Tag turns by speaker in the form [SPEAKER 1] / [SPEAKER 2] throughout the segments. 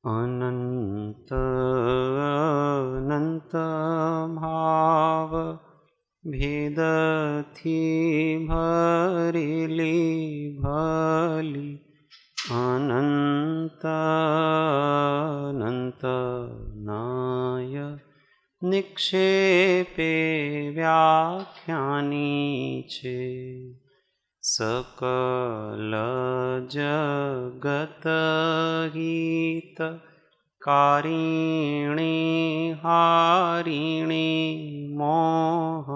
[SPEAKER 1] अनंत अनंत भाव भेदथी भरेली भली अनंत अनंत नाय निक्षेपे व्याख्यानी छे। सकल जगत हित कारिणी हारिणी मोह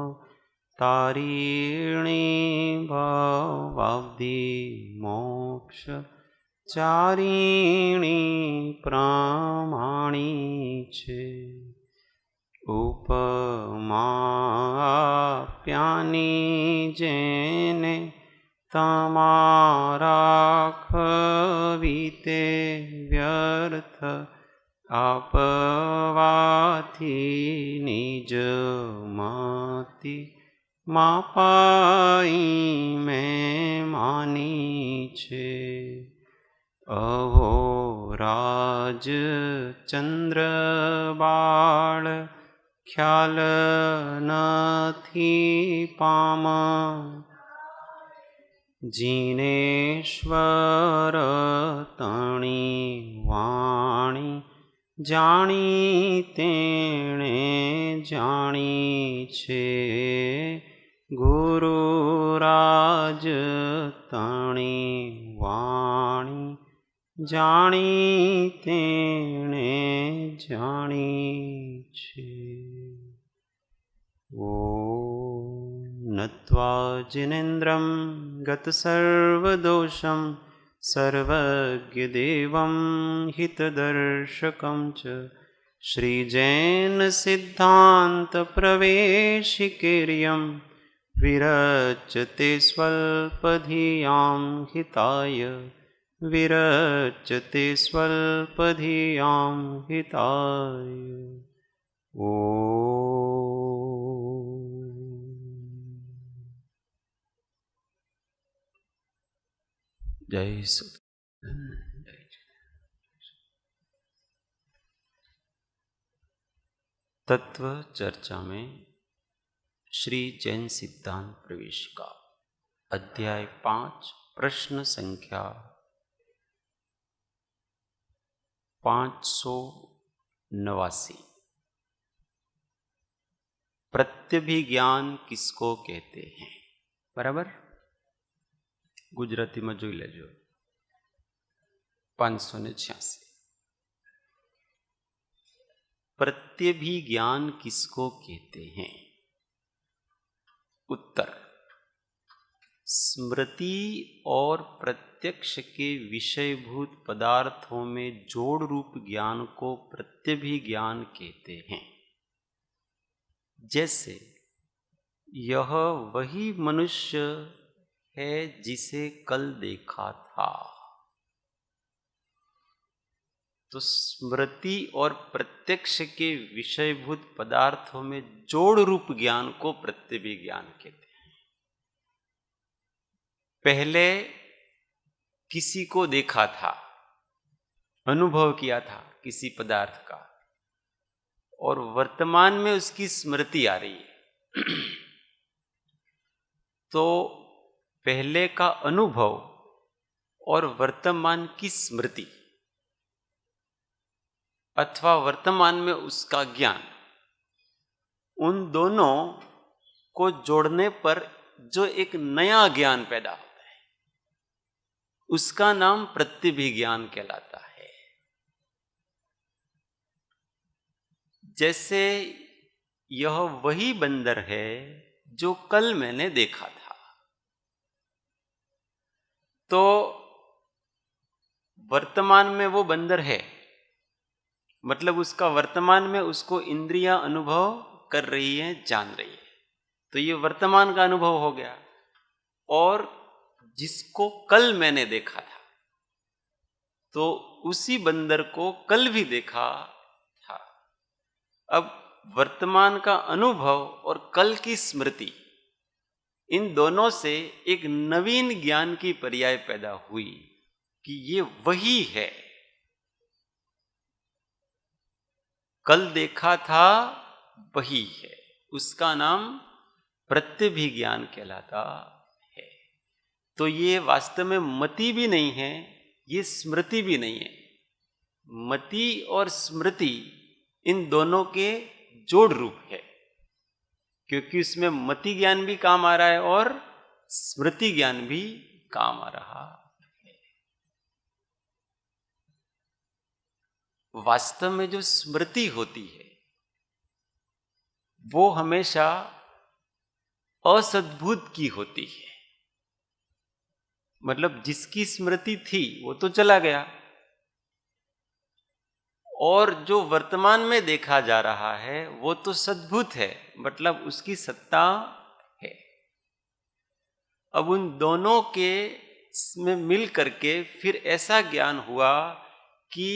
[SPEAKER 1] तारिणी भवाब्धि मोक्ष चारिणी प्रमाणी छे। उपमाप्यानी जेने तमारा खवीते व्यर्थ आपवाथी निज मति मापाई में मानी छे। अहो राज चंद्र बाळ ख्याल नथी पाम जिनेश्वर तणी वाणी जाणी तेणे जाणी छे। गुरुराज तणी वाणी जाणी तेणे जाणी छे। नत्वा जिनेन्द्रं गतसर्वदोषं सर्वज्ञदेवं हितदर्शकं च श्रीजैनसिद्धान्तप्रवेशिकेर्यं विरच्यते स्वल्पधियां हिताय विरच्यते स्वल्पधियां हिताय। ओ जय सच्चिदानंद। तत्व चर्चा में श्री जैन सिद्धांत प्रवेशिका अध्याय 5 प्रश्न संख्या 589। प्रत्यभिज्ञान किसको कहते हैं? बराबर गुजराती में જોઈ લેજો। 586 प्रत्यभिज्ञान किसको कहते हैं? उत्तर, स्मृति और प्रत्यक्ष के विषयभूत पदार्थों में जोड़ रूप ज्ञान को प्रत्यभिज्ञान कहते हैं। जैसे यह वही मनुष्य है जिसे कल देखा था, तो स्मृति और प्रत्यक्ष के विषयभूत पदार्थों में जोड़ रूप ज्ञान को प्रत्यभिज्ञान कहते हैं। पहले किसी को देखा था, अनुभव किया था किसी पदार्थ का, और वर्तमान में उसकी स्मृति आ रही है। तो पहले का अनुभव और वर्तमान की स्मृति अथवा वर्तमान में उसका ज्ञान, उन दोनों को जोड़ने पर जो एक नया ज्ञान पैदा होता है उसका नाम प्रत्यभिज्ञान कहलाता है। जैसे यह वही बंदर है जो कल मैंने देखा था, तो वर्तमान में वो बंदर है, मतलब उसका वर्तमान में उसको इंद्रियां अनुभव कर रही है, जान रही है, तो ये वर्तमान का अनुभव हो गया। और जिसको कल मैंने देखा था, तो उसी बंदर को कल भी देखा था। अब वर्तमान का अनुभव और कल की स्मृति, इन दोनों से एक नवीन ज्ञान की पर्याय पैदा हुई कि ये वही है। कल देखा था वही है, उसका नाम प्रत्यभिज्ञान कहलाता है। तो ये वास्तव में मति भी नहीं है, ये स्मृति भी नहीं है। मति और स्मृति इन दोनों के जोड़ रूप है, क्योंकि उसमें मति ज्ञान भी काम आ रहा है और स्मृति ज्ञान भी काम आ रहा है। वास्तव में जो स्मृति होती है वो हमेशा असद्भुत की होती है। मतलब जिसकी स्मृति थी वो तो चला गया, और जो वर्तमान में देखा जा रहा है वो तो सद्भुत है, मतलब उसकी सत्ता है। अब उन दोनों के में मिल करके फिर ऐसा ज्ञान हुआ कि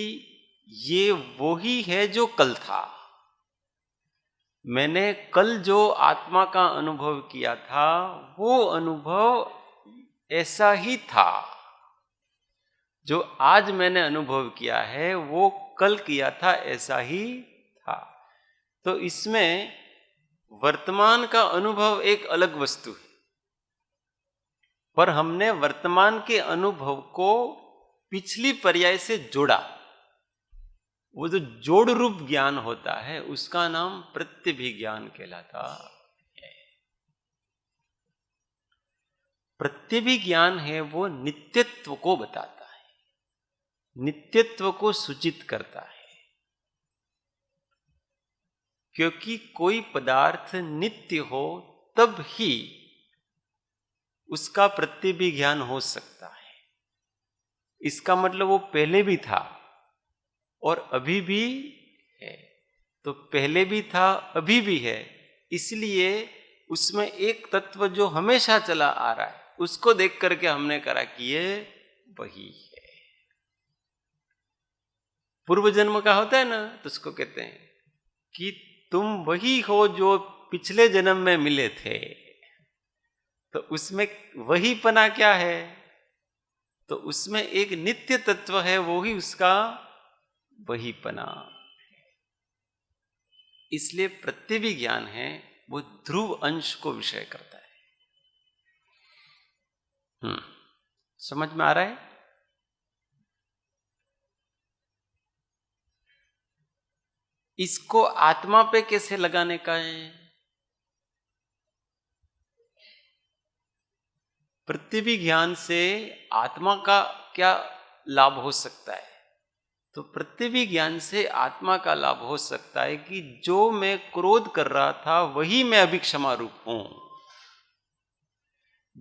[SPEAKER 1] ये वो ही है जो कल था। मैंने कल जो आत्मा का अनुभव किया था वो अनुभव ऐसा ही था, जो आज मैंने अनुभव किया है वो कल किया था ऐसा ही था। तो इसमें वर्तमान का अनुभव एक अलग वस्तु है, पर हमने वर्तमान के अनुभव को पिछली पर्याय से जोड़ा। वो जो जोड़ रूप ज्ञान होता है उसका नाम प्रत्यभिज्ञान कहलाता है। प्रत्यभिज्ञान है वो नित्यत्व को बताता है, नित्यत्व को सूचित करता है। क्योंकि कोई पदार्थ नित्य हो तब ही उसका प्रत्यभिज्ञान हो सकता है। इसका मतलब वो पहले भी था और अभी भी है। तो पहले भी था, अभी भी है, इसलिए उसमें एक तत्व जो हमेशा चला आ रहा है उसको देख करके हमने करा कि ये वही है। पूर्व जन्म का होता है ना, तो उसको कहते हैं कि तुम वही हो जो पिछले जन्म में मिले थे। तो उसमें वही पना क्या है? तो उसमें एक नित्य तत्व है, वो ही उसका वही पना। इसलिए प्रत्यभिज्ञान है वो ध्रुव अंश को विषय करता है। समझ में आ रहा है? इसको आत्मा पे कैसे लगाने का है? प्रत्यभिज्ञान से आत्मा का क्या लाभ हो सकता है? तो प्रत्यभिज्ञान से आत्मा का लाभ हो सकता है कि जो मैं क्रोध कर रहा था वही मैं अभी क्षमा रूप हूं।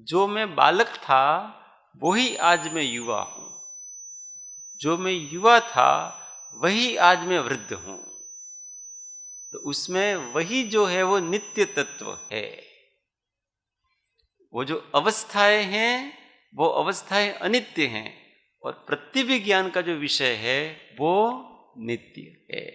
[SPEAKER 1] जो मैं बालक था वही आज मैं युवा हूं। जो मैं युवा था वही आज मैं वृद्ध हूं। तो उसमें वही जो है वो नित्य तत्व है। वो जो अवस्थाएं हैं वो अवस्थाएं अनित्य हैं, और प्रत्यभिज्ञान का जो विषय है वो नित्य है।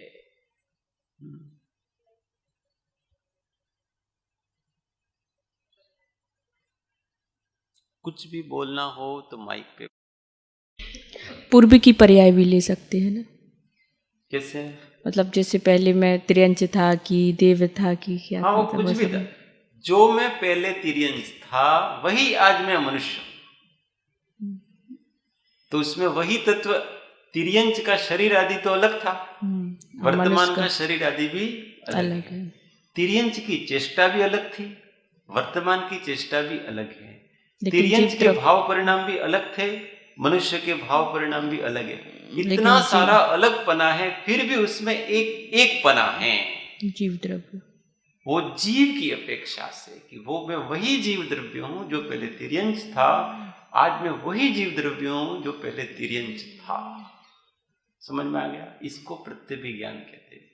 [SPEAKER 1] कुछ भी बोलना हो तो माइक पे।
[SPEAKER 2] पूर्व की पर्याय भी ले सकते हैं ना?
[SPEAKER 1] कैसे?
[SPEAKER 2] मतलब जैसे पहले मैं त्रियंच था कि देव था कि क्या?
[SPEAKER 1] हाँ, वो कुछ भी था। जो मैं पहले तिर्यंच था वही आज मैं मनुष्य हूं। तो उसमें वही तत्व, तिर्यंच का शरीर आदि तो अलग था, वर्तमान का शरीर आदि भी अलग है। तिर्यंच की चेष्टा भी अलग थी, वर्तमान की चेष्टा भी अलग है। तिर्यंच के भाव परिणाम भी अलग थे, मनुष्य के भाव परिणाम भी अलग है। इतना सारा अलग पना है, फिर भी उसमें एक पना है,
[SPEAKER 2] जीव द्रव्य। वो
[SPEAKER 1] जीव की अपेक्षा से कि वो मैं वही जीव द्रव्य हूं जो पहले तिर्यंच था, आज मैं वही जीव द्रव्य हूं जो पहले तिर्यंच था। समझ में आ गया? इसको प्रत्यभिज्ञान कहते हैं।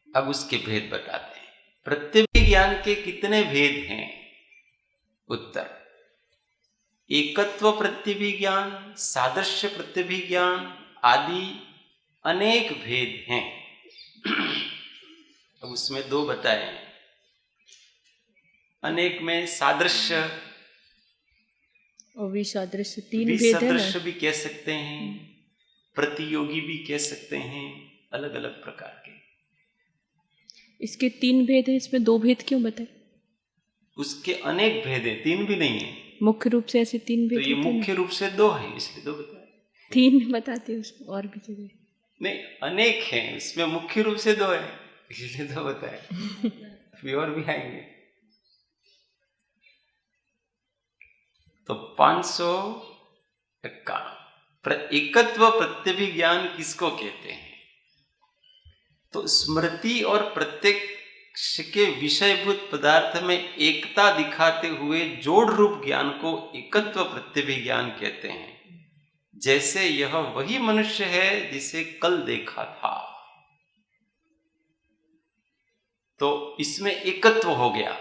[SPEAKER 1] अब उसके भेद बताते हैं। प्रत्यभिज्ञान के कितने भेद हैं? उत्तर: एकत्व प्रत्यभिज्ञान, सादृश्य प्रत्यभिज्ञान आदि अनेक भेद हैं। अब उसमें दो बताए। अनेक में सादृश्य
[SPEAKER 2] और विसादृश्य, तीन भेद है ना।
[SPEAKER 1] विसदृश्य भी कह सकते हैं, प्रतियोगी भी कह सकते हैं, अलग अलग प्रकार के।
[SPEAKER 2] इसके तीन भेद है, इसमें दो भेद क्यों बताए?
[SPEAKER 1] उसके अनेक भेद है, तीन भी नहीं है।
[SPEAKER 2] मुख्य रूप से ऐसे तीन भेद
[SPEAKER 1] तो ये
[SPEAKER 2] होते हैं ना।
[SPEAKER 1] मुख्य रूप से दो है, इसलिए दो बताए।
[SPEAKER 2] तीन बताते हैं उसमें, और भी जगह
[SPEAKER 1] नहीं, अनेक हैं, उसमें मुख्य रूप से दो है, इसलिए दो बताए। अभी और भी आएंगे। तो 551 एकत्व प्रत्यभिज्ञान किसको कहते हैं? तो स्मृति और प्रत्यक्ष के विषयभूत पदार्थ में एकता दिखाते हुए जोड़ रूप ज्ञान को एकत्व प्रत्यभिज्ञान कहते हैं। जैसे यह वही मनुष्य है जिसे कल देखा था। तो इसमें एकत्व हो गया,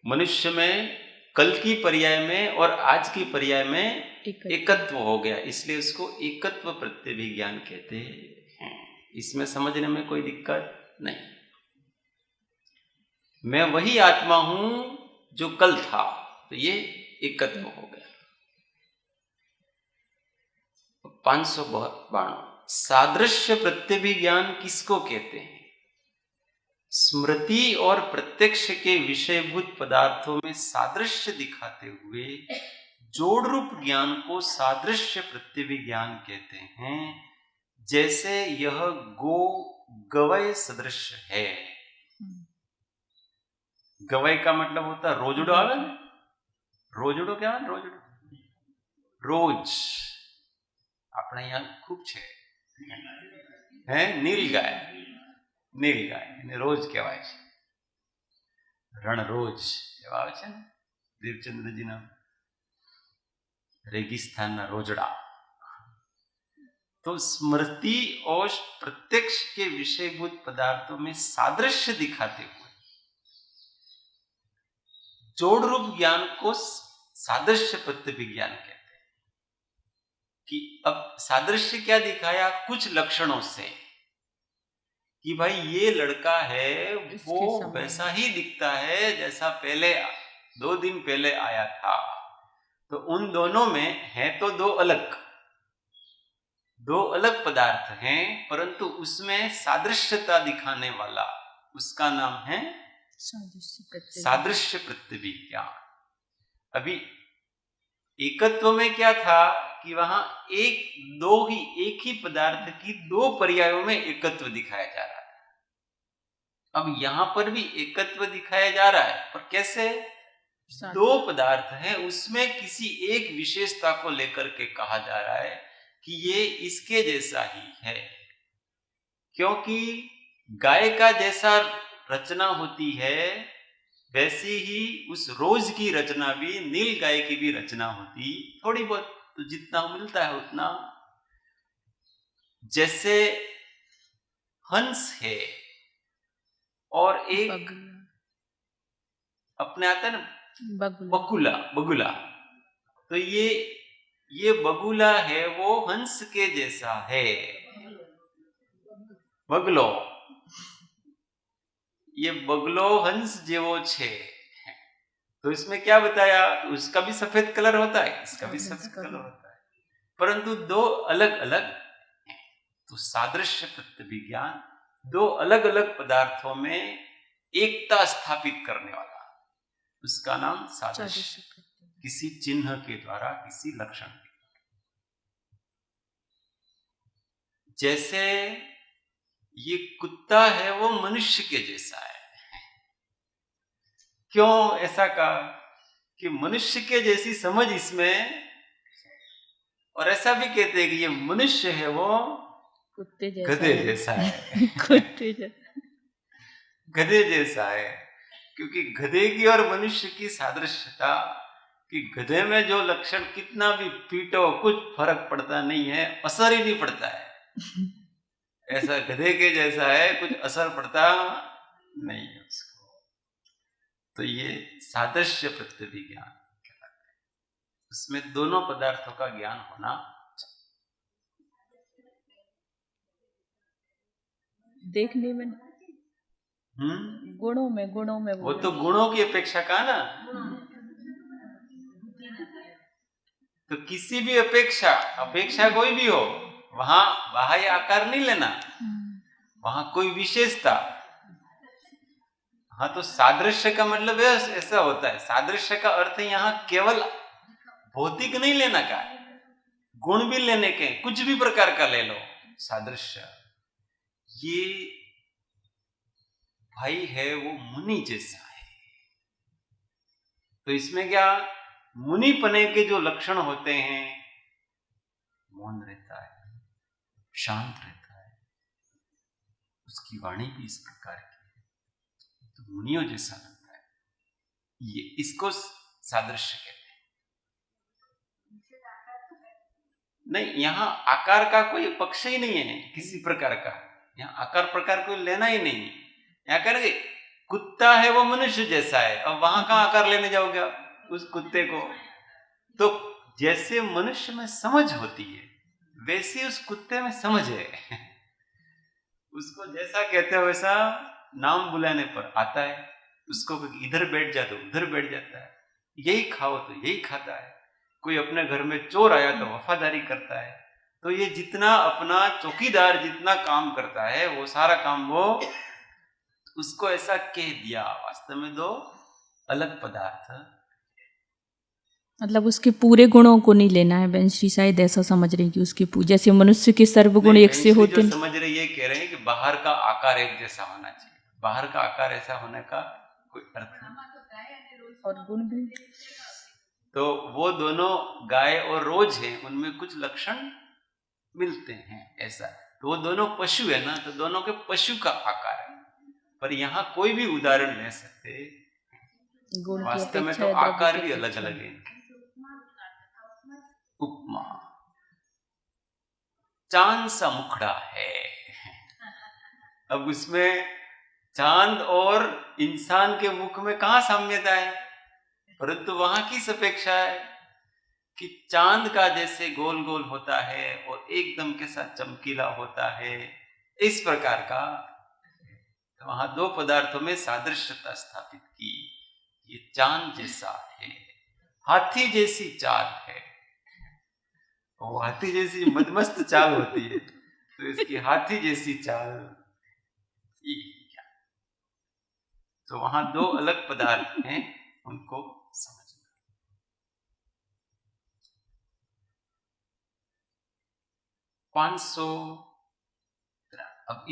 [SPEAKER 1] मनुष्य में कल की पर्याय में और आज की पर्याय में एकत्व हो गया, इसलिए उसको एकत्व प्रत्यभिज्ञान कहते हैं। इसमें समझने में कोई दिक्कत नहीं। मैं वही आत्मा हूं जो कल था, तो ये एकत्व हो गया। 552 सादृश्य प्रत्यभिज्ञान किसको कहते हैं? स्मृति और प्रत्यक्ष के विषयभूत पदार्थों में सादृश्य दिखाते हुए जोड़ रूप ज्ञान को सादृश्य प्रत्यभिज्ञान कहते हैं। जैसे यह गवय सदृश है। गवय का मतलब होता है रोजड़ो आवे ना, रोजड़ो क्या है? रोजड़ो रोज अपने यहाँ खूब छे है। नीलगाय, नीलगाय એને રોજ કહેવાય છે, રણરોજ એવા આવે છે ને દેવચંદ્રજીના रेगिस्तानના રોજડા। तो स्मृति और प्रत्यक्ष के विषयभूत पदार्थों में सादृश्य दिखाते हुए जोड़ रूप ज्ञान को सादृश्य प्रत्यभिज्ञान कहते हैं। कि अब सादृश्य क्या दिखाया? कुछ लक्षणों से, कि भाई ये लड़का है वो वैसा ही दिखता है जैसा पहले 2 दिन पहले आया था। तो उन दोनों में है तो दो अलग पदार्थ हैं, परंतु उसमें सादृश्यता दिखाने वाला उसका नाम है सादृश्य प्रत्यभिज्ञान। अभी एकत्व में क्या था कि वहां एक ही पदार्थ की दो पर्यायों में एकत्व दिखाया जा रहा है। अब यहां पर भी एकत्व दिखाया जा रहा है, पर कैसे? दो पदार्थ हैं, उसमें किसी एक विशेषता को लेकर के कहा जा रहा है कि ये इसके जैसा ही है। क्योंकि गाय का जैसा रचना होती है, वैसी ही उस रोज की रचना भी, नील गाय की भी रचना होती थोड़ी बहुत, तो जितना मिलता है उतना। जैसे हंस है और एक अपने आता है ना बगुला। तो ये बगुला है, वो हंस के जैसा है। बगलो, ये बगलो हंस जेवो छे। तो इसमें क्या बताया? उसका भी सफेद कलर होता है, इसका भी सफेद कलर होता है, परंतु दो अलग अलग हैं। तो सादृश्य प्रत्यभिज्ञान दो अलग अलग पदार्थों में एकता स्थापित करने वाला, उसका नाम सादृश्य, किसी चिन्ह के द्वारा, किसी लक्षण के द्वारा। जैसे ये कुत्ता है वो मनुष्य के जैसा है। क्यों ऐसा कहा? कि मनुष्य के जैसी समझ इसमें, और ऐसा भी कहते हैं कि ये मनुष्य है वो गधे जैसा है। गधे जैसा है, क्योंकि गधे की और मनुष्य की सादृश्यता, कि गधे में जो लक्षण कितना भी पीटो कुछ फर्क पड़ता नहीं है, असर ही नहीं पड़ता है। ऐसा गधे के जैसा है, कुछ असर पड़ता नहीं है उसको। तो ये सादृश्य प्रत्यभिज्ञान कहलाता है। उसमें दोनों पदार्थों का ज्ञान होना चाहिए।
[SPEAKER 2] देखने में, गुणों में
[SPEAKER 1] वो तो गुणों की अपेक्षा कहा ना। तो किसी भी अपेक्षा कोई भी हो, वहां बाह्य आकार नहीं लेना, वहां कोई विशेषता। हाँ, तो सादृश्य का मतलब ऐसा होता है, सादृश्य का अर्थ यहाँ केवल भौतिक नहीं लेना का, गुण भी लेने के, कुछ भी प्रकार का ले लो सादृश्य। ये भाई है वो मुनि जैसा है। तो इसमें क्या, मुनि पने के जो लक्षण होते हैं, मौन रहता है, शांत रहता है, उसकी वाणी भी इस प्रकार की है, तो मुनियों जैसा लगता है, ये इसको सादृश्य कहते हैं। नहीं, यहां आकार का कोई पक्ष ही नहीं है किसी प्रकार का, यहाँ आकार प्रकार कोई लेना ही नहीं है। यहाँ करेंगे कुत्ता है वो मनुष्य जैसा है, अब वहां का आकार लेने जाओगे आप उस कुत्ते को? तो जैसे मनुष्य में समझ होती है वैसे उस कुत्ते में समझ है। उसको जैसा कहते हो वैसा नाम बुलाने पर आता है, उसको इधर बैठ जा तो उधर बैठ जाता है, यही खाओ तो यही खाता है, कोई अपने घर में चोर आया तो वफादारी करता है। तो ये जितना अपना चौकीदार जितना काम करता है वो सारा काम वो उसको ऐसा कह दिया। वास्तव में दो अलग पदार्थ,
[SPEAKER 2] मतलब उसके पूरे गुणों को नहीं लेना है। बंशी शायद ऐसा समझ रही कि उसके जैसे मनुष्य के सर्वगुण एक से होते,
[SPEAKER 1] समझ रहे ये कह रहे हैं कि बाहर का आकार एक जैसा होना चाहिए, बाहर का आकार ऐसा होने का कोई अर्थ नहीं,
[SPEAKER 2] और गुण भी।
[SPEAKER 1] तो वो दोनों गाय और रोज है, उनमें कुछ लक्षण मिलते हैं ऐसा। तो वो दोनों पशु है ना, तो दोनों के पशु का आकार है, पर यहाँ कोई भी उदाहरण ले सकते, वास्तव में तो आकार भी अलग अलग है। उपमा, चांद सा मुखड़ा है, अब उसमें चांद और इंसान के मुख में कहां साम्यता है, परंतु वहां की अपेक्षा है कि चांद का जैसे गोल गोल होता है और एकदम के साथ चमकीला होता है, इस प्रकार का। तो वहां दो पदार्थों में सादृश्यता स्थापित की, ये चांद जैसा है, हाथी जैसी चाल है, वो हाथी जैसी मदमस्त चाल होती है, तो इसकी हाथी जैसी चाल। तो वहां दो अलग पदार्थ हैं, उनको समझना। अब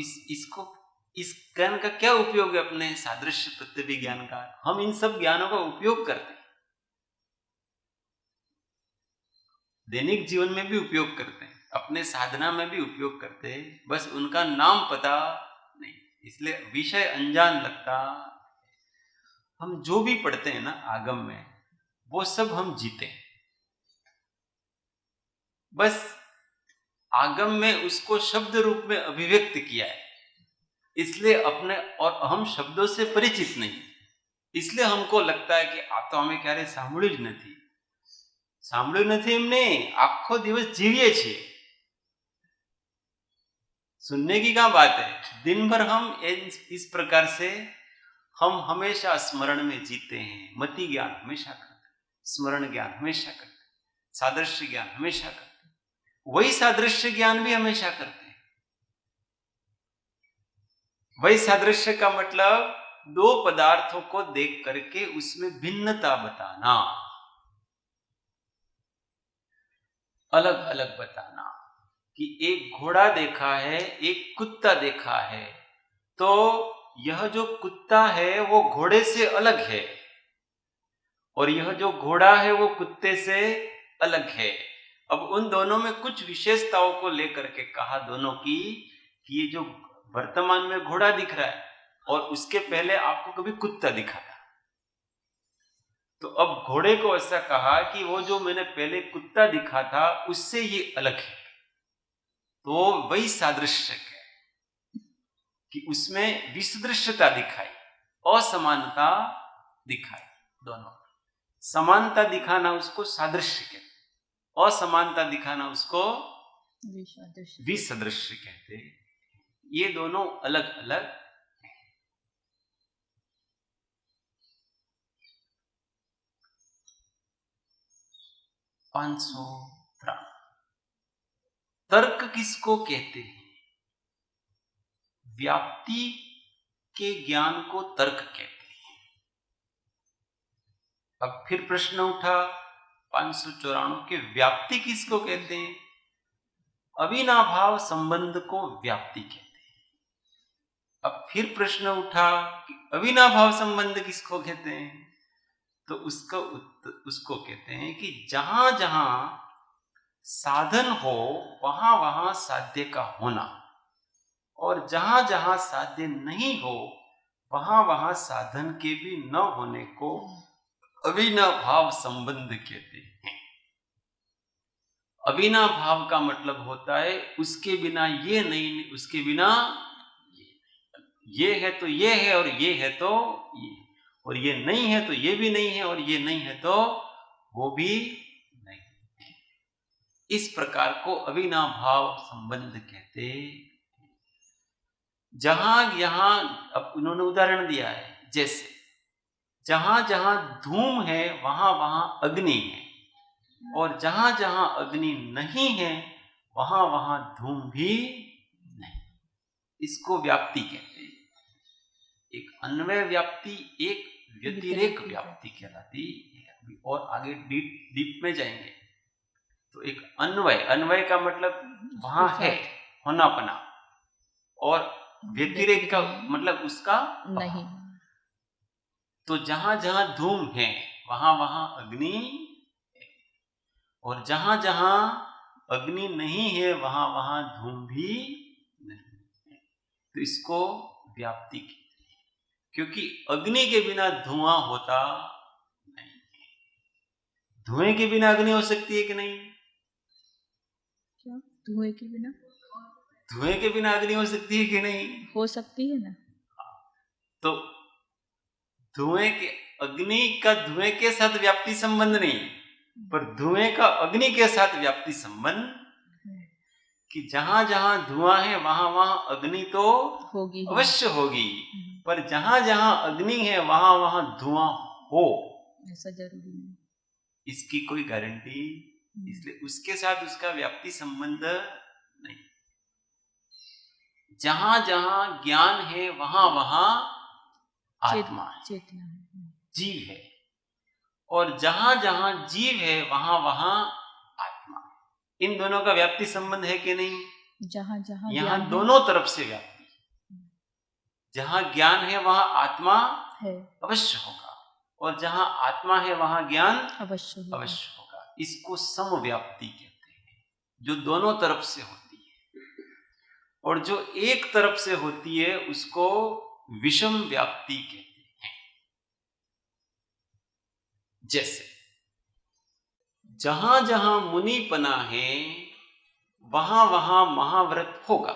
[SPEAKER 1] इस ज्ञान का क्या उपयोग है अपने सादृश्य प्रत्यय ज्ञान का? हम इन सब ज्ञानों का उपयोग करते हैं, दैनिक जीवन में भी उपयोग करते हैं, अपने साधना में भी उपयोग करते हैं, बस उनका नाम पता नहीं, इसलिए विषय अनजान लगता। हम जो भी पढ़ते हैं ना आगम में, वो सब हम जीते हैं, बस आगम में उसको शब्द रूप में अभिव्यक्त किया है, इसलिए अपने और हम शब्दों से परिचित नहीं, इसलिए हमको लगता है कि आ तो हमें क्यारे सांभळ्યું જ નથી, सांभळ्યું નથી એમને આખો દિવસ જીવીએ છીએ, सुनने की क्या बात है, दिन भर हम इस प्रकार से हम हमेशा स्मरण में जीते हैं, मति ज्ञान हमेशा करते, स्मरण ज्ञान हमेशा करते, सादृश्य ज्ञान हमेशा करते, वही सादृश्य ज्ञान भी हमेशा करते हैं। वही सादृश्य का मतलब दो पदार्थों को देख करके उसमें भिन्नता बताना, अलग अलग बताना, कि एक घोड़ा देखा है एक कुत्ता देखा है, तो यह जो कुत्ता है वो घोड़े से अलग है और यह जो घोड़ा है वो कुत्ते से अलग है। अब उन दोनों में कुछ विशेषताओं को लेकर के कहा दोनों की, कि ये जो वर्तमान में घोड़ा दिख रहा है और उसके पहले आपको कभी कुत्ता दिखा था, तो अब घोड़े को ऐसा कहा कि वो जो मैंने पहले कुत्ता दिखा था उससे ये अलग है। तो वही सादृश्य है कि उसमें विसदृश्यता दिखाई, असमानता दिखाई, दोनों समानता दिखाना उसको सादृश्य कहते, असमानता दिखाना उसको विसदृश्य कहते। ये दोनों अलग अलग हैं। 503 तर्क किसको कहते हैं? व्याप्ति के ज्ञान को तर्क कहते हैं। अब फिर प्रश्न उठा 594 के व्याप्ति किसको कहते हैं? अविनाभाव संबंध को व्याप्ति कहते हैं। अब फिर प्रश्न उठा कि अविनाभाव संबंध किसको कहते हैं? तो उसको कहते हैं कि जहां जहां साधन हो वहां वहां साध्य का होना, और जहां जहां साध्य नहीं हो वहां वहां साधन के भी न होने को अविनाभाव संबंध कहते हैं। अविनाभाव का मतलब होता है उसके बिना ये नहीं, उसके बिना ये है तो ये है, और ये है तो ये, और ये नहीं है तो ये भी नहीं है, और ये नहीं है तो वो भी नहीं है। इस प्रकार को अविनाभाव संबंध कहते हैं। जहां यहां, अब उन्होंने उदाहरण दिया है, जैसे जहां जहां धूम है वहां वहां अग्नि है, और जहां जहां अग्नि नहीं है वहां वहां धूम भी नहीं। इसको व्याप्ति कहते हैं। एक अन्वय व्याप्ति, एक व्यतिरेक व्याप्ति कहलाती है। और आगे डीप में जाएंगे तो एक अन्वय का मतलब वहां है होनापना, और व्यतिरेक का मतलब उसका नहीं। तो जहां जहां धूम है वहां वहां अग्नि है, और जहां जहां अग्नि नहीं है वहां वहां धूम भी नहीं है। तो इसको व्याप्ति कहते हैं, क्योंकि अग्नि के बिना धुआं होता नहीं है। धुएं के बिना अग्नि हो सकती है कि नहीं?
[SPEAKER 2] क्या धुएं के बिना?
[SPEAKER 1] धुएं के बिना अग्नि हो सकती है कि नहीं?
[SPEAKER 2] हो सकती है ना।
[SPEAKER 1] तो धुएं के, अग्नि का धुएं के साथ व्याप्ति संबंध नहीं, पर धुएं का अग्नि के साथ व्याप्ति संबंध, कि जहां जहां धुआं है वहां वहां अग्नि तो होगी, अवश्य होगी, पर जहां जहां अग्नि है वहां वहां धुआं हो
[SPEAKER 2] ऐसा जरूरी नहीं,
[SPEAKER 1] इसकी कोई गारंटी, इसलिए उसके साथ उसका व्याप्ति संबंध नहीं। जहां जहां ज्ञान है वहां वहां आत्मा है, चेतना है, जीव है, और जहां जहां जीव है वहां वहां आत्मा है। इन दोनों का व्याप्ति संबंध है कि नहीं?
[SPEAKER 2] जहां जहां
[SPEAKER 1] यहां दोनों तरफ से व्याप्ति, जहां ज्ञान है वहां आत्मा है, अवश्य होगा, और जहां आत्मा है वहां ज्ञान अवश्य होगा। इसको समव्याप्ति कहते हैं, जो दोनों तरफ से होती है, और जो एक तरफ से होती है उसको विषम व्याप्ति कहते हैं। जैसे जहां जहां मुनिपना है वहां वहां महाव्रत होगा,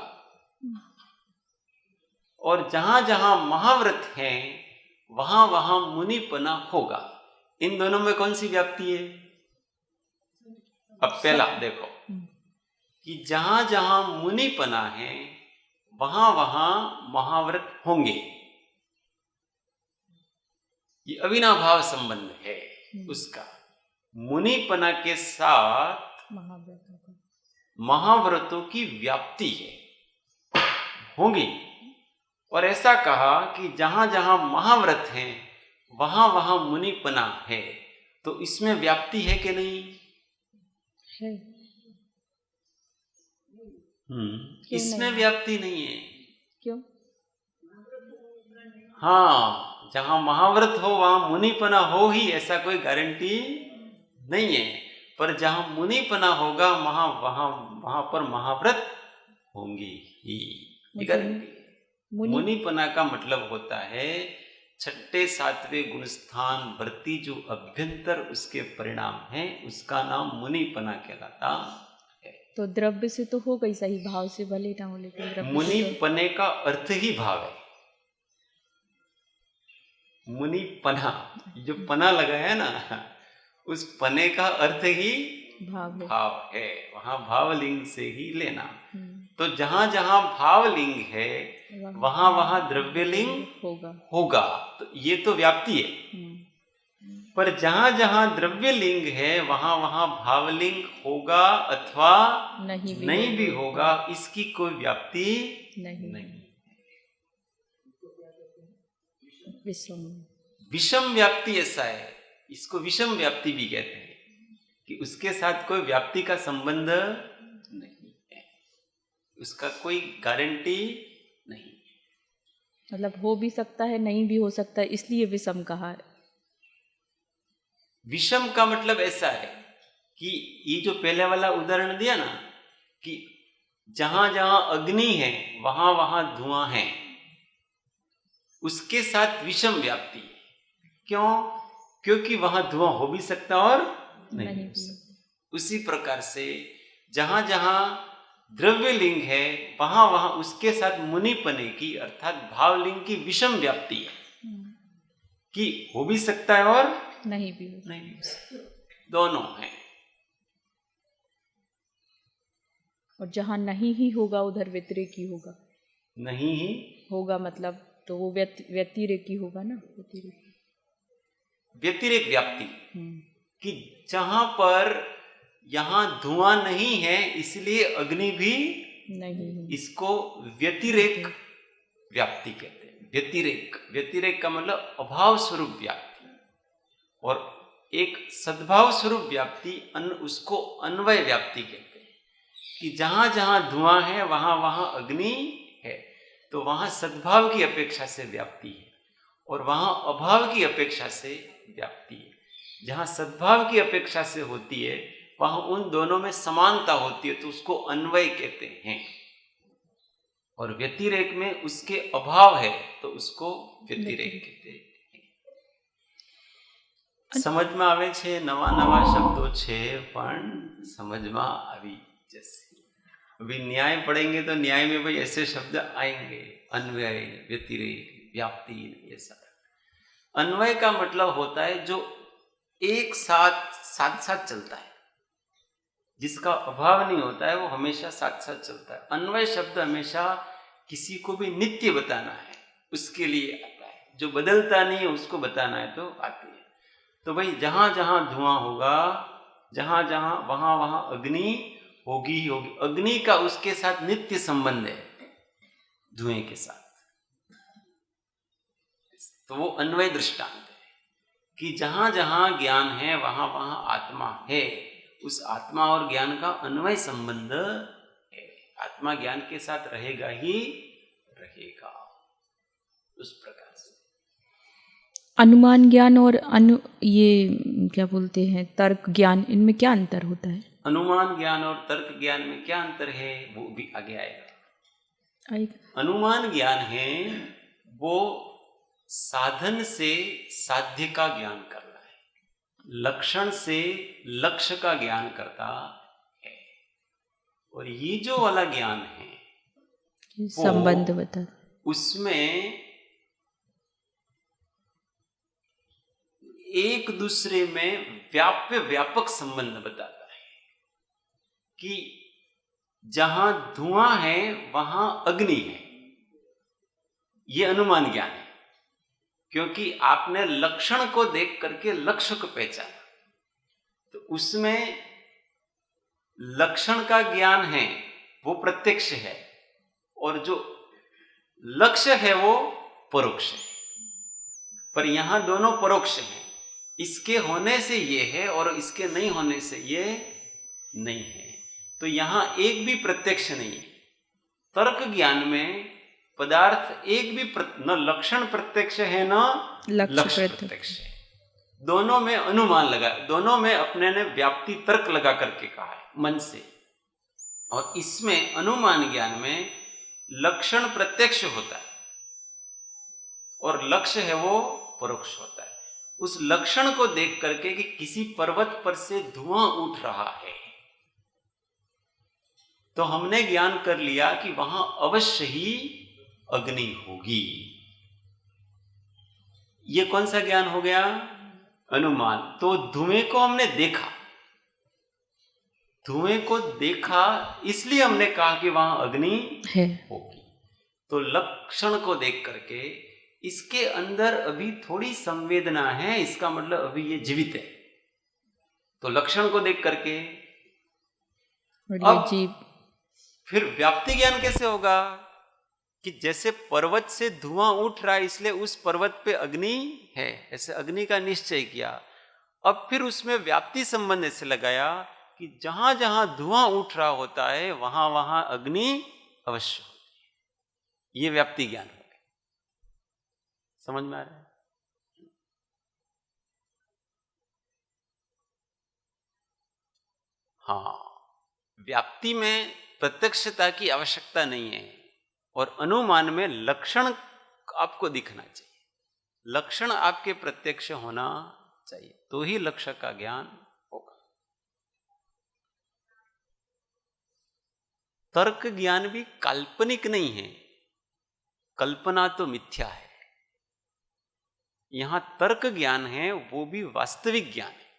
[SPEAKER 1] और जहां जहां महाव्रत है वहां वहां मुनिपना होगा। इन दोनों में कौन सी व्याप्ति है? अब पहला देखो कि जहां जहां मुनिपना है वहां वहां महाव्रत होंगे, ये अविनाभाव संबंध है उसका। मुनिपना के साथ महाव्रतों की व्याप्ति है, होंगी। और ऐसा कहा कि जहां जहां महाव्रत है वहां वहां मुनिपना है, तो इसमें व्याप्ति है कि नहीं है? इसमें व्याप्ति नहीं है। क्यों? हाँ, जहां महाव्रत हो वहां मुनिपना हो ही, ऐसा कोई गारंटी नहीं है, पर जहां मुनिपना होगा वहां पर महाव्रत होंगी ही, गारंटी। मुनिपना का मतलब होता है छठे सातवें गुणस्थान वृत्ति जो अभ्यंतर उसके परिणाम है, उसका नाम मुनिपना कहलाता है।
[SPEAKER 2] तो द्रव्य से तो हो गई, सही भाव से भले ना हो, लेकिन
[SPEAKER 1] मुनिपने का अर्थ ही भाव है। मुनिपना, जो पना लगा है ना, उस पने का अर्थ ही भाव है। वहां भावलिंग से ही लेना। तो जहां जहां भावलिंग है वहां वहां द्रव्यलिंग होगा। तो ये तो व्याप्ति है। पर जहां जहां द्रव्यलिंग है वहां वहां भावलिंग होगा अथवा नहीं भी होगा, इसकी कोई व्याप्ति नहीं। विषम व्याप्ति ऐसा है, इसको विषम व्याप्ति भी कहते हैं कि उसके साथ कोई व्याप्ति का संबंध नहीं है, उसका कोई गारंटी नहीं।
[SPEAKER 2] मतलब हो भी सकता है, नहीं भी हो सकता है, इसलिए विषम कहा है।
[SPEAKER 1] विषम का मतलब ऐसा है कि ये जो पहले वाला उदाहरण दिया ना कि जहां जहां अग्नि है वहां वहां धुआं है, उसके साथ विषम व्याप्ति है। क्यों? क्योंकि वहां धुआं हो भी सकता और नहीं हो सकता। उसी प्रकार से जहां जहां द्रव्यलिंग है वहां वहां उसके साथ मुनिपने की अर्थात भावलिंग की विषम व्याप्ति है कि हो भी सकता है और नहीं भी हो सकता, दोनों है।
[SPEAKER 2] और जहां नहीं ही होगा उधर व्यतिरेकी होगा।
[SPEAKER 1] नहीं ही
[SPEAKER 2] होगा मतलब तो वो व्यतिरेकी होगा ना,
[SPEAKER 1] व्यतिरेक व्याप्ति कि जहां पर यहां धुआं नहीं है इसलिए अग्नि भी नहीं, इसको व्यतिरेक व्याप्ति कहते हैं। व्यतिरेक का मतलब अभाव स्वरूप व्याप्ति, और एक सद्भाव स्वरूप व्याप्ति उसको अन्वय व्याप्ति कहते हैं कि जहां जहां धुआं है वहां वहां अग्नि है, तो वहां सद्भाव की अपेक्षा से व्याप्ति है और वहां अभाव की अपेक्षा से व्याप्ति है। जहां सद्भाव की अपेक्षा से होती है वहां उन दोनों में समानता होती है, तो उसको अन्वय कहते हैं। और व्यतिरेक में उसके अभाव है तो उसको व्यतिरेक कहते हैं। समझમાં આવે છે, નવા नवा शब्दों છે પણ समझમાં આવી जैसे अभी न्याय पढ़ेंगे तो न्याय में भाई ऐसे शब्द आएंगे, अन्वय, व्यतिरेक, व्याप्ति, ये सब। अन्वय का मतलब होता है जो एक साथ चलता है, जिसका अभाव नहीं होता है वो हमेशा साथ साथ चलता है। अन्वय शब्द हमेशा किसी को भी नित्य बताना है उसके लिए आता है, जो बदलता नहीं है उसको बताना है तो आती है। तो भाई जहां जहां धुआं होगा जहां जहां वहां वहां अग्नि होगी ही होगी। अग्नि का उसके साथ नित्य संबंध है धुएं के साथ, तो वो अन्वय दृष्टांत है कि जहां जहां ज्ञान है वहां वहां आत्मा है। उस आत्मा और ज्ञान का अन्वय संबंध है, आत्मा ज्ञान के साथ रहेगा ही रहेगा। उस प्रकार से
[SPEAKER 2] अनुमान ज्ञान और ये क्या बोलते हैं तर्क ज्ञान, इनमें क्या अंतर होता है?
[SPEAKER 1] अनुमान ज्ञान और तर्क ज्ञान में क्या अंतर है वो भी आगे आएगा। अनुमान ज्ञान है वो साधन से साध्य का ज्ञान करना है, लक्षण से लक्ष्य का ज्ञान करता है। और ये जो वाला ज्ञान है
[SPEAKER 2] संबंध बता,
[SPEAKER 1] उसमें एक दूसरे में व्यापक संबंध बताता है कि जहां धुआं है वहां अग्नि है। यह अनुमान ज्ञान है क्योंकि आपने लक्षण को देख करके लक्ष्य को पहचाना, तो उसमें लक्षण का ज्ञान है वो प्रत्यक्ष है और जो लक्ष्य है वो परोक्ष है। पर यहां दोनों परोक्ष हैं, इसके होने से ये है और इसके नहीं होने से ये नहीं है, तो यहां एक भी प्रत्यक्ष नहीं है। तर्क ज्ञान में पदार्थ एक भी न लक्षण प्रत्यक्ष है न लक्ष्य प्रत्यक्ष है। दोनों में अनुमान लगा, दोनों में अपने ने व्याप्ति तर्क लगा करके कहा है मन से। और इसमें अनुमान ज्ञान में लक्षण प्रत्यक्ष होता है और लक्ष्य है वो परोक्ष होता है। उस लक्षण को देख करके कि किसी पर्वत पर से धुआं उठ रहा है तो हमने ज्ञान कर लिया कि वहां अवश्य ही अग्नि होगी। ये कौन सा ज्ञान हो गया? अनुमान। तो धुएं को हमने देखा धुएं को देखा इसलिए हमने कहा कि वहां अग्नि
[SPEAKER 2] है।
[SPEAKER 1] होगी। तो लक्षण को देख करके इसके अंदर अभी थोड़ी संवेदना है, इसका मतलब अभी ये जीवित है। तो लक्षण को देख करके
[SPEAKER 2] और ये
[SPEAKER 1] अब
[SPEAKER 2] जीव
[SPEAKER 1] फिर व्याप्ति ज्ञान कैसे होगा कि जैसे पर्वत से धुआं उठ रहा है इसलिए उस पर्वत पे अग्नि है, ऐसे अग्नि का निश्चय किया। अब फिर उसमें व्याप्ति संबंध ऐसे लगाया कि जहां जहां धुआं उठ रहा होता है वहां वहां अग्नि अवश्य होती है। ये व्याप्ति ज्ञान हो गया। समझ में आ रहा है? हाँ, व्याप्ति में प्रत्यक्षता की आवश्यकता नहीं है और अनुमान में लक्षण आपको दिखना चाहिए, लक्षण आपके प्रत्यक्ष होना चाहिए, तो ही लक्ष्य का ज्ञान होगा। तर्क ज्ञान भी काल्पनिक नहीं है, कल्पना तो मिथ्या है। यहां तर्क ज्ञान है वो भी वास्तविक ज्ञान है।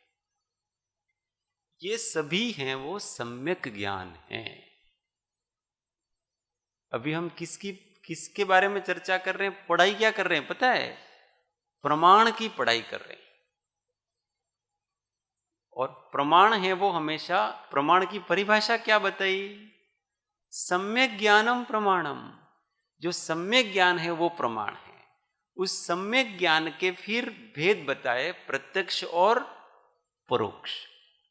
[SPEAKER 1] ये सभी हैं वो सम्यक ज्ञान है। अभी हम किसके बारे में चर्चा कर रहे हैं? पढ़ाई क्या कर रहे हैं पता है? प्रमाण की पढ़ाई कर रहे हैं। और प्रमाण है वो हमेशा, प्रमाण की परिभाषा क्या बताई? सम्यक ज्ञानम प्रमाणम। जो सम्यक ज्ञान है वो प्रमाण है। उस सम्यक ज्ञान के फिर भेद बताए, प्रत्यक्ष और परोक्ष।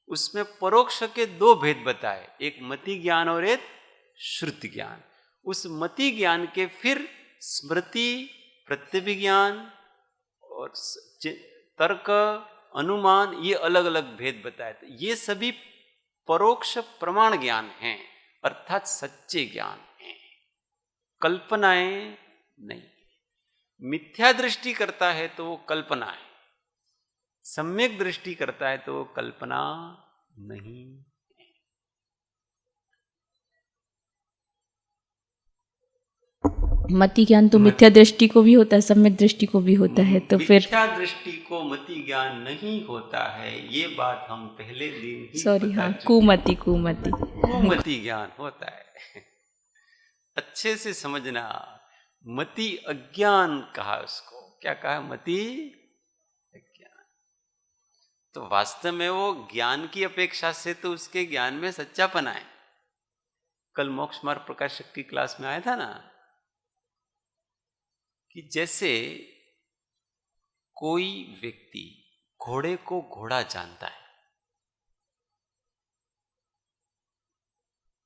[SPEAKER 1] उसमें परोक्ष के दो भेद बताए, एक मति ज्ञान और एक श्रुति ज्ञान। उस मति ज्ञान के फिर स्मृति, प्रत्यभिज्ञान और तर्क, अनुमान, ये अलग अलग भेद बताए। तो ये सभी परोक्ष प्रमाण ज्ञान हैं, अर्थात सच्चे ज्ञान हैं, कल्पनाएं नहीं। मिथ्या दृष्टि करता है तो वो कल्पना है, सम्यक दृष्टि करता है तो वो कल्पना नहीं।
[SPEAKER 2] मति ज्ञान तो मिथ्या दृष्टि को भी होता है, सम्यक दृष्टि को भी होता है। तो फिर
[SPEAKER 1] मिथ्या दृष्टि को मति ज्ञान नहीं होता है, ये बात हम पहले दिन ही
[SPEAKER 2] सॉरी,
[SPEAKER 1] बता
[SPEAKER 2] हाँ,
[SPEAKER 1] चुके।
[SPEAKER 2] कुमति
[SPEAKER 1] ज्ञान होता है। अच्छे से समझना, मति अज्ञान कहा उसको। क्या कहा? मति अज्ञान। तो वास्तव में वो ज्ञान की अपेक्षा से तो उसके ज्ञान में सच्चापन है। कल मोक्ष मार्ग प्रकाशक की क्लास में आया था ना कि जैसे कोई व्यक्ति घोड़े को घोड़ा जानता है,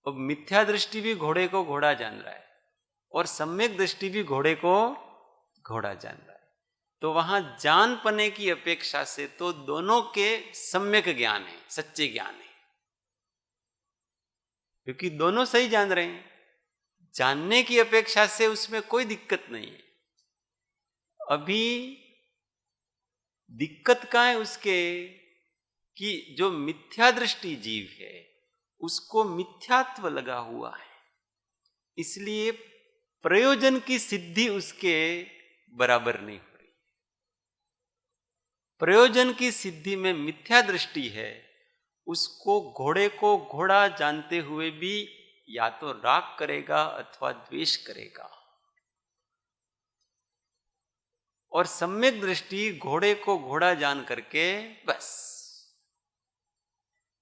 [SPEAKER 1] और मिथ्या दृष्टि भी घोड़े को घोड़ा जान रहा है और सम्यक दृष्टि भी घोड़े को घोड़ा जान रहा है, तो वहां जान पाने की अपेक्षा से तो दोनों के सम्यक ज्ञान है, सच्चे ज्ञान है, क्योंकि दोनों सही जान रहे हैं। जानने की अपेक्षा से उसमें कोई दिक्कत नहीं है। अभी दिक्कत कहां है उसके कि जो मिथ्या दृष्टि जीव है उसको मिथ्यात्व लगा हुआ है, इसलिए प्रयोजन की सिद्धि उसके बराबर नहीं हो रही। प्रयोजन की सिद्धि में मिथ्या दृष्टि है, उसको घोड़े को घोड़ा जानते हुए भी या तो राग करेगा अथवा द्वेष करेगा। और सम्यक दृष्टि घोड़े को घोड़ा जान करके बस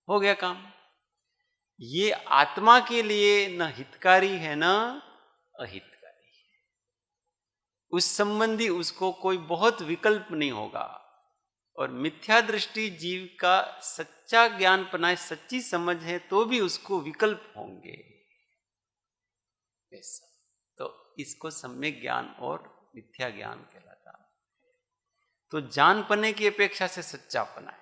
[SPEAKER 1] हो गया काम। ये आत्मा के लिए न हितकारी है न अहितकारी है। उस संबंधी उसको कोई बहुत विकल्प नहीं होगा। और मिथ्या दृष्टि जीव का सच्चा ज्ञान पनाए, सच्ची समझ है तो भी उसको विकल्प होंगे। ऐसा तो इसको सम्यक ज्ञान और मिथ्या ज्ञान कहलाता। तो जान पाने की अपेक्षा से सच्चापना है,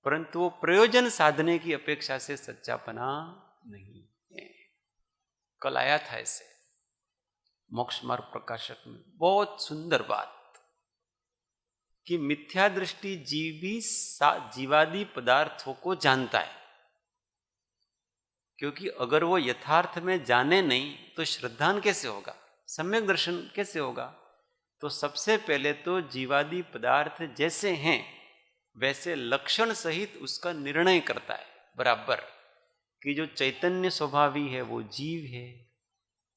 [SPEAKER 1] परंतु वो प्रयोजन साधने की अपेक्षा से सच्चापना नहीं है। कल आया था ऐसे मोक्ष मार्ग प्रकाशक में बहुत सुंदर बात कि मिथ्या दृष्टि जीव भी जीवादि पदार्थों को जानता है, क्योंकि अगर वो यथार्थ में जाने नहीं तो श्रद्धान कैसे होगा, सम्यक दर्शन कैसे होगा। तो सबसे पहले तो जीवादि पदार्थ जैसे हैं वैसे लक्षण सहित उसका निर्णय करता है बराबर। कि जो चैतन्य स्वभावी है वो जीव है,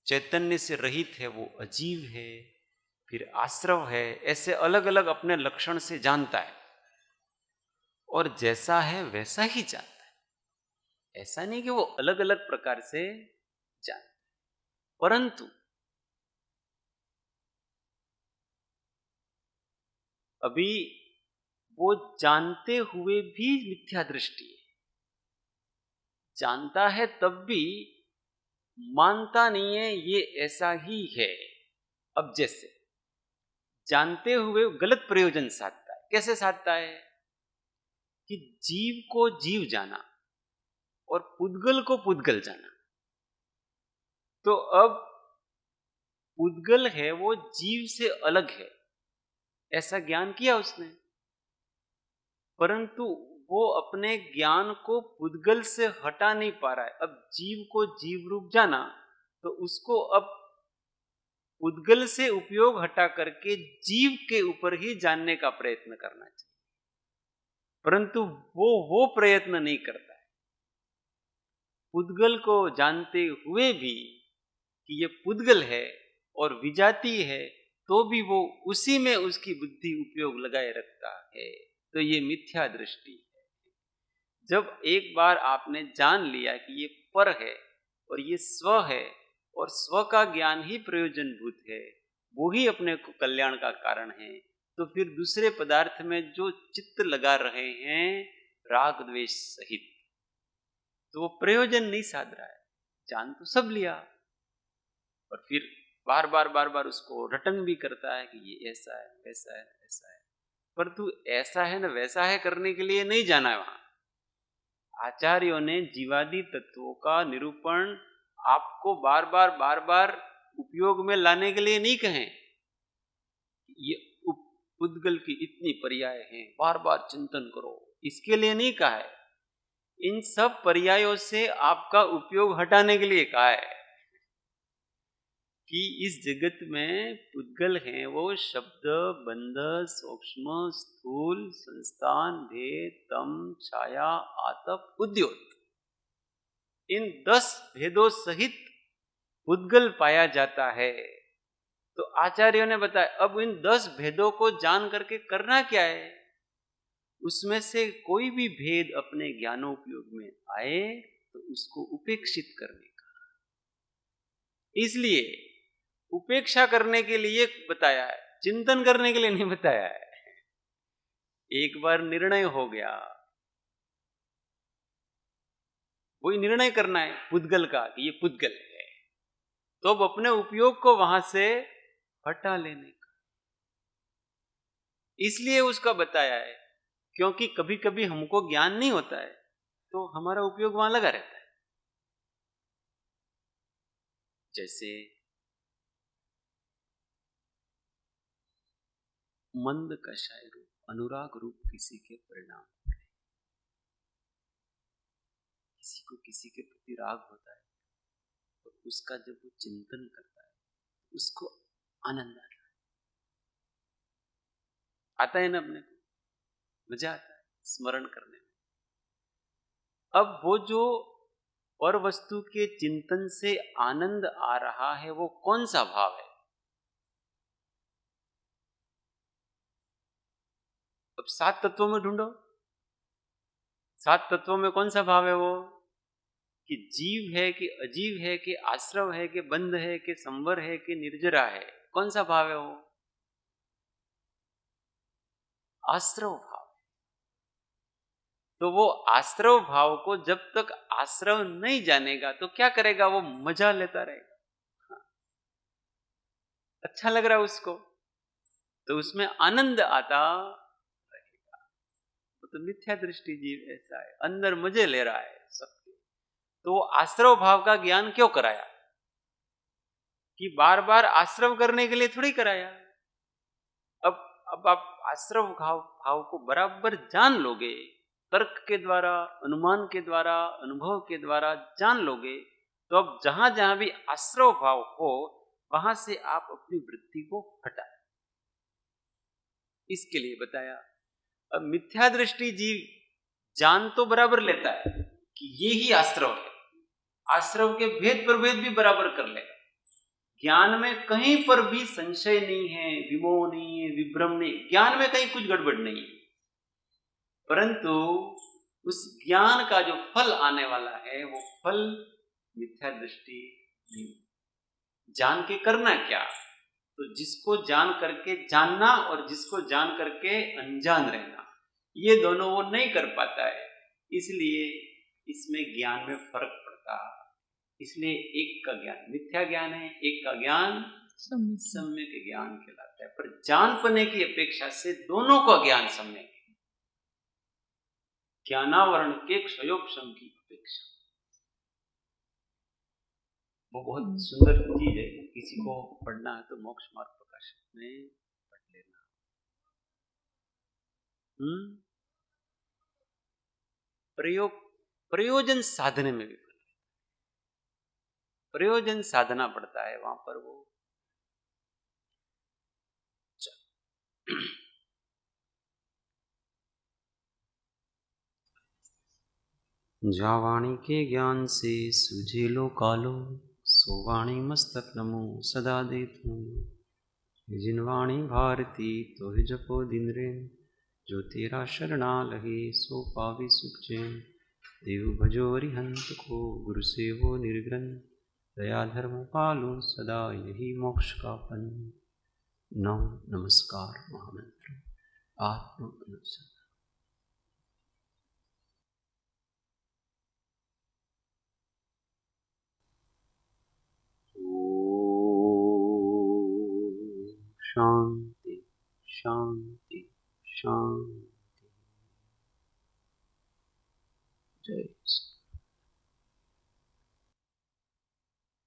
[SPEAKER 1] चैतन्य से रहित है वो अजीव है, फिर आश्रव है, ऐसे अलग अलग अपने लक्षण से जानता है और जैसा है वैसा ही जानता है। ऐसा नहीं कि वो अलग अलग प्रकार से जानता है, परंतु अभी वो जानते हुए भी मिथ्या दृष्टि है, जानता है तब भी मानता नहीं है ये ऐसा ही है। अब जैसे जानते हुए गलत प्रयोजन साधता है। कैसे साधता है कि जीव को जीव जाना और पुद्गल को पुद्गल जाना, तो अब पुद्गल है वो जीव से अलग है ऐसा ज्ञान किया उसने, परंतु वो अपने ज्ञान को पुद्गल से हटा नहीं पा रहा है। अब जीव को जीव रूप जाना तो उसको अब पुद्गल से उपयोग हटा करके जीव के ऊपर ही जानने का प्रयत्न करना चाहिए, परंतु वो प्रयत्न नहीं करता है। पुद्गल को जानते हुए भी कि ये पुद्गल है और विजाती है, तो भी वो उसी में उसकी बुद्धि उपयोग लगाए रखता है, तो ये मिथ्या दृष्टि है। जब एक बार आपने जान लिया कि ये पर है और ये स्व है और स्व का ज्ञान ही प्रयोजनभूत है, वो ही अपने को कल्याण का कारण है, तो फिर दूसरे पदार्थ में जो चित्त लगा रहे हैं राग द्वेष सहित, तो वो प्रयोजन नहीं साध रहा है। जान तो सब लिया और फिर बार बार उसको रटन भी करता है कि ये ऐसा है वैसा है ऐसा है, पर तू ऐसा है ना वैसा है करने के लिए नहीं जाना है। वहां आचार्यों ने जीवादि तत्वों का निरूपण आपको बार बार उपयोग में लाने के लिए नहीं कहे। ये पुद्गल की इतनी पर्याय हैं, बार बार चिंतन करो, इसके लिए नहीं कहा है। इन सब पर्यायों से आपका उपयोग हटाने के लिए कहा है कि इस जगत में पुद्गल हैं वो शब्द, बंध, सूक्ष्म, स्थूल, संस्थान, भेद, तम, छाया, आतप, उद्योत, इन 10 भेदों सहित पुद्गल पाया जाता है। तो आचार्यों ने बताया अब इन 10 भेदों को जान करके करना क्या है, उसमें से कोई भी भेद अपने ज्ञानोपयोग में आए तो उसको उपेक्षित करने का, इसलिए उपेक्षा करने के लिए बताया है, चिंतन करने के लिए नहीं बताया है। एक बार निर्णय हो गया, वही निर्णय करना है पुद्गल का कि ये पुद्गल है, तो अब अपने उपयोग को वहां से हटा लेने का, इसलिए उसका बताया है। क्योंकि कभी कभी हमको ज्ञान नहीं होता है तो हमारा उपयोग वहां लगा रहता है। जैसे मंद कषाय रूप, अनुराग रूप किसी के परिणाम, किसी को किसी के प्रति राग होता है और उसका जब वो चिंतन करता है उसको आनंद आता है ना, अपने को मजा आता है स्मरण करने में। अब वो जो पर वस्तु के चिंतन से आनंद आ रहा है वो कौन सा भाव है? अब 7 तत्वों में ढूंढो, 7 तत्वों में कौन सा भाव है वो, कि जीव है कि अजीव है कि आश्रव है कि बंध है कि संवर है कि निर्जरा है, कौन सा भाव है वो? आश्रव भाव। तो वो आश्रव भाव को जब तक आश्रव नहीं जानेगा तो क्या करेगा, वो मजा लेता रहेगा, अच्छा लग रहा है उसको, तो उसमें आनंद आता रहेगा। तो मिथ्या दृष्टि जीव ऐसा है, अंदर मजे ले रहा है सबके। तो वो आश्रव भाव का ज्ञान क्यों कराया, कि बार बार आश्रव करने के लिए थोड़ी कराया। अब आप आश्रव भाव को बराबर जान लोगे, तर्क के द्वारा, अनुमान के द्वारा, अनुभव के द्वारा जान लोगे, तो अब जहां जहां भी आश्रव भाव हो वहां से आप अपनी वृत्ति को हटाएं, इसके लिए बताया। अब मिथ्या दृष्टि जीव जान तो बराबर लेता है कि ये ही आश्रव है, आश्रव के भेद प्रभेद भी बराबर कर लेगा। ज्ञान में कहीं पर भी संशय नहीं है, विमोह नहीं है, विभ्रम नहीं, ज्ञान में कहीं कुछ गड़बड़ नहीं है। परंतु उस ज्ञान का जो फल आने वाला है वो फल मिथ्या दृष्टि नहीं। जान के करना क्या? तो जिसको जान करके जानना और जिसको जान करके अनजान रहना, ये दोनों वो नहीं कर पाता है। इसलिए इसमें ज्ञान में फर्क पड़ता है। इसलिए एक का ज्ञान मिथ्या ज्ञान है, एक का ज्ञान सम्यक ज्ञान कहलाता है। पर जान पाने की अपेक्षा से दोनों का ज्ञान सम्यक है। ज्ञानावरण के क्षयोपशम की अपेक्षा वो बहुत सुंदर चीज है। किसी को पढ़ना है तो मोक्ष मार्ग प्रकाशन में पढ़ लेना। प्रयोजन साधने में भी प्रयोजन साधना पड़ता है वहां पर वो। जावाणी के ज्ञान से सूझे लो कालो, सोवाणी मस्तक नमो सदा देतु। जिनवाणी भारती तो ही जपो दिन रे, जो तेरा शरणा लगे सो पावे सुख चैन। देव भजो हरिहंत को गुरु सेवो निर्ग्रंथ, दया धर्म पालो सदा यही मोक्ष का पन। नमस्कार महामंत्र आत्म अनुसंधान। शांति शांति शांति। जय